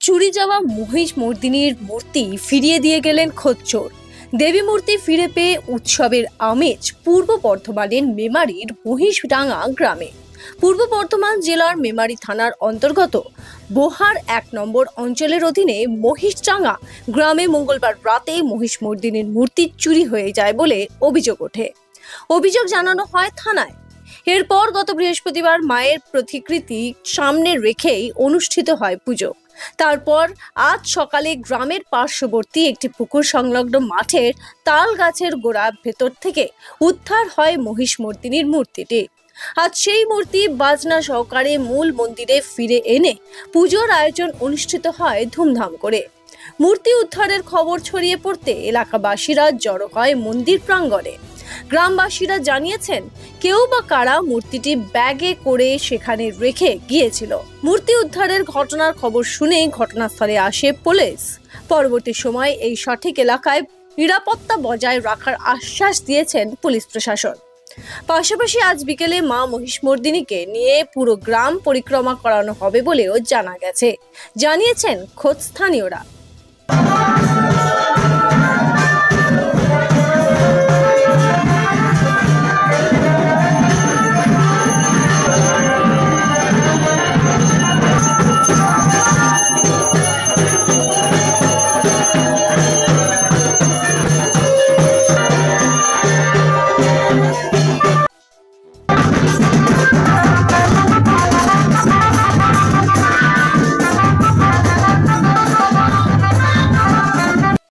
চুরি যাওয়া মহিষমর্দিনীর মূর্তি ফিরিয়ে দিয়ে গেলেন খোঁজচোর। দেবী মূর্তি ফিরে পেয়ে উৎসবের আমেজ পূর্ব বর্ধমানের মেমারির মহিষডাঙ্গা গ্রামে। পূর্ব বর্ধমান জেলার মেমারি থানার অন্তর্গত বোহার 1 নম্বর অঞ্চলের অধীনে মহিষডাঙ্গা গ্রামে মঙ্গলবার রাতে মহিষমর্দিনীর মূর্তি চুরি হয়ে যায় বলে অভিযোগ ওঠে। অভিযোগ জানানো হয় থানায়। এরপর গত বৃহস্পতিবার মায়ের প্রতিকৃতি সামনে রেখেই অনুষ্ঠিত হয় পুজো। তারপর আজ সকালে গ্রামের পার্শ্ববর্তী একটি পুকুর সংলগ্ন মাঠের তাল গাছের গোড়ার ভেতর থেকে উদ্ধার হয় মহিষমর্দিনীর মূর্তিটি। আজ সেই মূর্তি বাজনা সহকারে মূল মন্দিরে ফিরে এনে পুজোর আয়োজন অনুষ্ঠিত হয় ধুমধাম করে। মূর্তি উদ্ধারের খবর ছড়িয়ে পড়তে এলাকাবাসীরা জড়ো হয় মন্দির প্রাঙ্গণে। গ্রামবাসীরা জানিয়েছেন, কেউ বা কারা মূর্তিটি ব্যাগে করে সেখানে রেখে গিয়েছিল। মূর্তি উদ্ধারের ঘটনার খবর শুনেই ঘটনাস্থলে আসে পুলিশ। পরবর্তী সময় এই সঠিক এলাকায় নিরাপত্তা বজায় রাখার আশ্বাস দিয়েছেন পুলিশ প্রশাসন। পাশাপাশি আজ বিকেলে মা মহিষমর্দিনীকে নিয়ে পুরো গ্রাম পরিক্রমা করানো হবে বলেও জানা গেছে, জানিয়েছেন খোদ স্থানীয়রা।